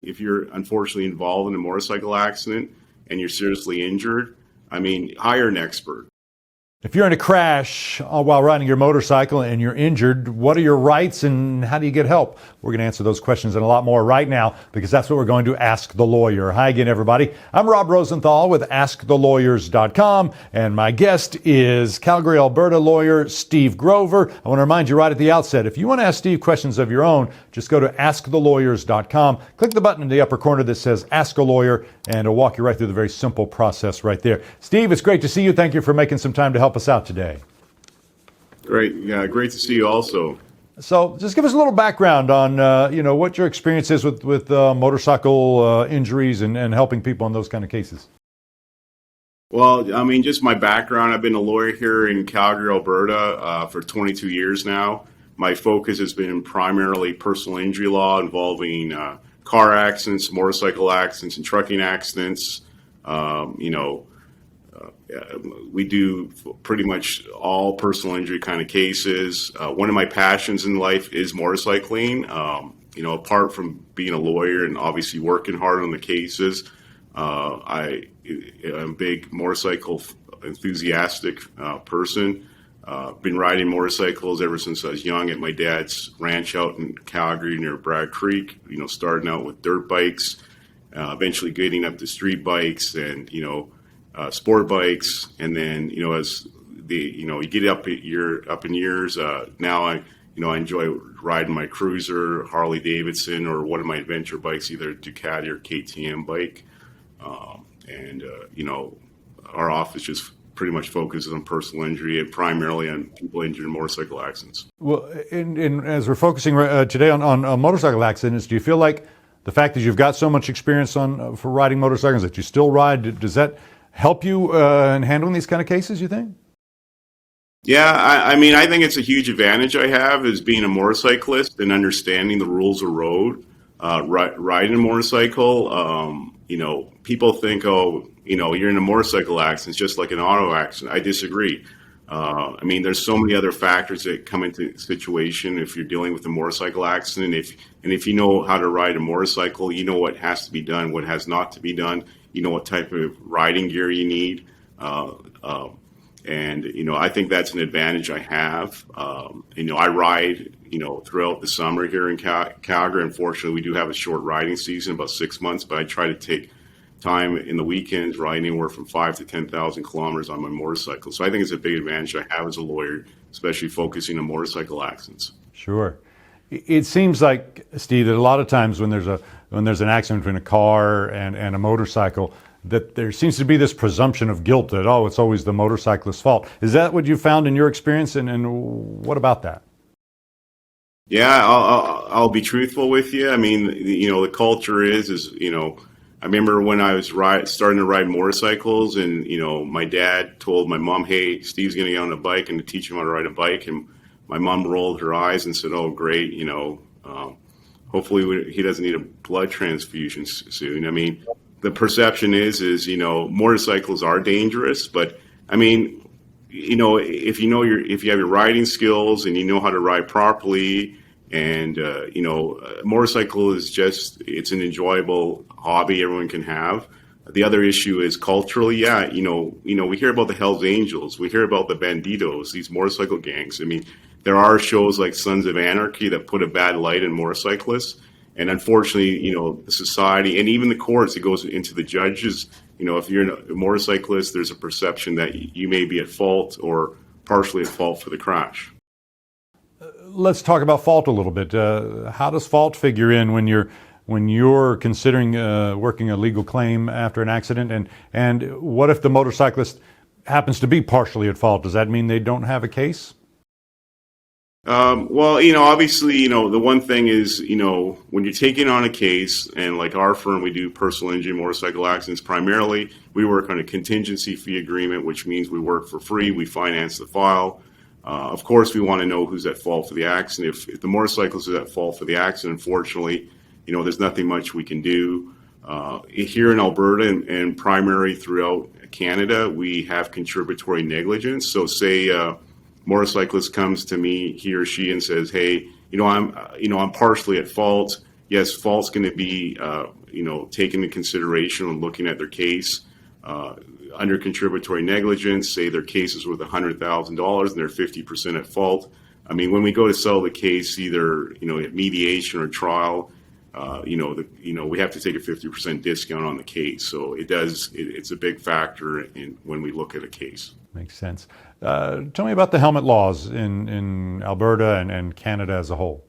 If you're unfortunately involved in a motorcycle accident and you're seriously injured, I mean, hire an expert. If you're in a crash while riding your motorcycle and you're injured, what are your rights and how do you get help? We're going to answer those questions and a lot more right now because that's what we're going to ask the lawyer. Hi again, everybody. I'm Rob Rosenthal with AskTheLawyers.com, and my guest is Calgary, Alberta lawyer Steve Grover. I want to remind you right at the outset, if you want to ask Steve questions of your own, just go to AskTheLawyers.com. Click the button in the upper corner that says Ask a Lawyer, and it'll walk you right through the very simple process right there. Steve, it's great to see you. Thank you for making some time to help us out today. Great. Yeah, great to see you also. So just give us a little background on, what your experience is with motorcycle injuries and helping people in those kind of cases. Well, I mean, just my background, I've been a lawyer here in Calgary, Alberta for 22 years now. My focus has been primarily personal injury law involving car accidents, motorcycle accidents, and trucking accidents. We do pretty much all personal injury kind of cases. One of my passions in life is motorcycling. Apart from being a lawyer and obviously working hard on the cases, I'm a big motorcycle enthusiastic person. Been riding motorcycles ever since I was young at my dad's ranch out in Calgary near Bragg Creek. Starting out with dirt bikes, eventually getting up to street bikes and sport bikes, and then as you get up in years. Now I enjoy riding my cruiser, Harley Davidson, or one of my adventure bikes, either Ducati or KTM bike. Our office just pretty much focuses on personal injury and primarily on people injured in motorcycle accidents. Well, and as we're focusing today on motorcycle accidents, do you feel like the fact that you've got so much experience for riding motorcycles that you still ride, does that help you in handling these kind of cases, you think? Yeah, I think it's a huge advantage I have is being a motorcyclist and understanding the rules of road. Riding a motorcycle, people think, you're in a motorcycle accident, it's just like an auto accident. I disagree. There's so many other factors that come into the situation if you're dealing with a motorcycle accident. If you know how to ride a motorcycle, you know what has to be done, what has not to be done. You know what type of riding gear you need. I think that's an advantage I have. I ride, throughout the summer here in Calgary. Unfortunately, we do have a short riding season, about 6 months, but I try to take time in the weekends, ride anywhere from 5,000 to 10,000 kilometers on my motorcycle. So I think it's a big advantage I have as a lawyer, especially focusing on motorcycle accidents. Sure. It seems like, Steve, that a lot of times when there's an accident between a car and a motorcycle, that there seems to be this presumption of guilt that, it's always the motorcyclist's fault. Is that what you found in your experience, and what about that? Yeah, I'll be truthful with you. The culture is I remember when I was starting to ride motorcycles, and my dad told my mom, "Hey, Steve's going to get on a bike and to teach him how to ride a bike." And my mom rolled her eyes and said, "Oh, great, hopefully he doesn't need a blood transfusion soon." The perception is motorcycles are dangerous, but if you have your riding skills and you know how to ride properly, and a motorcycle is it's an enjoyable hobby everyone can have. The other issue is culturally, we hear about the Hells Angels, we hear about the Banditos, these motorcycle gangs. There are shows like Sons of Anarchy that put a bad light on motorcyclists. And unfortunately, the society and even the courts, it goes into the judges. If you're a motorcyclist, there's a perception that you may be at fault or partially at fault for the crash. Let's talk about fault a little bit. How does fault figure in when you're considering working a legal claim after an accident? And what if the motorcyclist happens to be partially at fault? Does that mean they don't have a case? Obviously, the one thing is, when you're taking on a case, and like our firm, we do personal injury motorcycle accidents primarily. We work on a contingency fee agreement, which means we work for free. We finance the file. Of course, we want to know who's at fault for the accident. If the motorcyclist is at fault for the accident, unfortunately, there's nothing much we can do. Here in Alberta and primary throughout Canada, we have contributory negligence. So say motorcyclist comes to me, he or she, and says, "Hey, I'm partially at fault. yes, fault's going to be, taken into consideration when looking at their case. Under contributory negligence, say their case is worth $100,000 and they're 50% at fault. I mean, when we go to settle the case, either at mediation or trial, we have to take a 50% discount on the case. So it's a big factor when we look at a case. Makes sense. Tell me about the helmet laws in Alberta and Canada as a whole.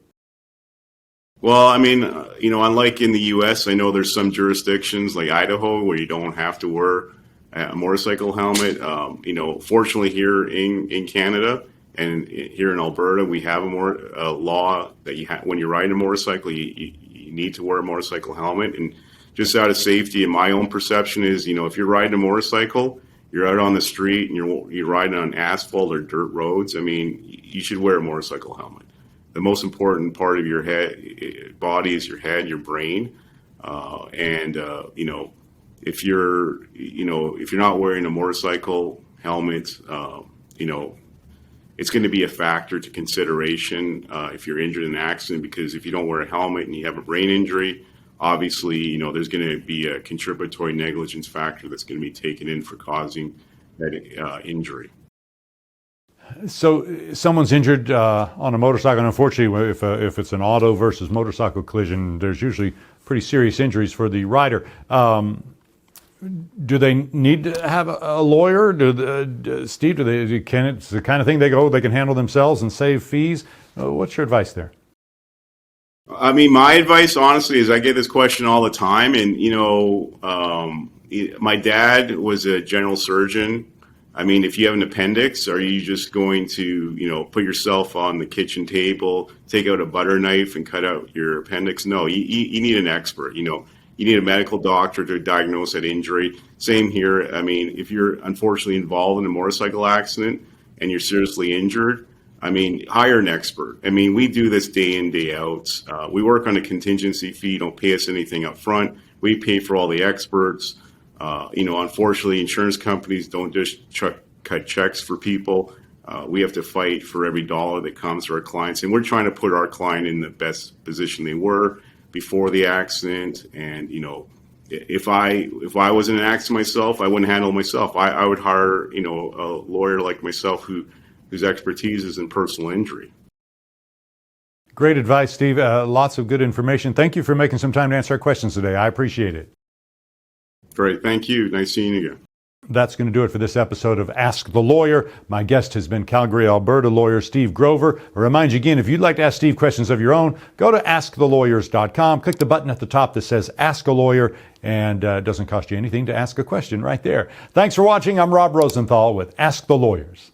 Well, I mean, unlike in the U.S., I know there's some jurisdictions like Idaho where you don't have to wear a motorcycle helmet. Fortunately here in Canada and here in Alberta, we have a law that when you're riding a motorcycle, you need to wear a motorcycle helmet. And just out of safety, and my own perception is, if you're riding a motorcycle, you're out on the street and you're riding on asphalt or dirt roads, I mean, you should wear a motorcycle helmet. The most important part of your body is your head, your brain, if you're not wearing a motorcycle helmet, it's going to be a factor to consideration if you're injured in an accident, because if you don't wear a helmet and you have a brain injury, obviously, there's going to be a contributory negligence factor that's going to be taken in for causing that injury. So someone's injured on a motorcycle, and unfortunately, if it's an auto versus motorcycle collision, there's usually pretty serious injuries for the rider. Do they need to have a lawyer? Steve, it's the kind of thing they can handle themselves and save fees? What's your advice there? I mean, my advice, honestly, is I get this question all the time. And, my dad was a general surgeon. I mean, if you have an appendix, are you just going to, put yourself on the kitchen table, take out a butter knife and cut out your appendix? No, you need an expert. You need a medical doctor to diagnose that injury. Same here. I mean, if you're unfortunately involved in a motorcycle accident and you're seriously injured, I mean, hire an expert. I mean, we do this day in, day out. We work on a contingency fee. Don't pay us anything up front. We pay for all the experts. Unfortunately, insurance companies don't just cut checks for people. We have to fight for every dollar that comes to our clients. And we're trying to put our client in the best position they were before the accident. And, if I was in an accident myself, I wouldn't handle it myself. I would hire, a lawyer like myself whose expertise is in personal injury. Great advice, Steve. Lots of good information. Thank you for making some time to answer our questions today. I appreciate it. Great. Thank you. Nice seeing you again. That's going to do it for this episode of Ask the Lawyer. My guest has been Calgary, Alberta lawyer Steve Grover. I remind you again, if you'd like to ask Steve questions of your own, go to AskTheLawyers.com. Click the button at the top that says Ask a Lawyer, and it doesn't cost you anything to ask a question right there. Thanks for watching. I'm Rob Rosenthal with Ask the Lawyers.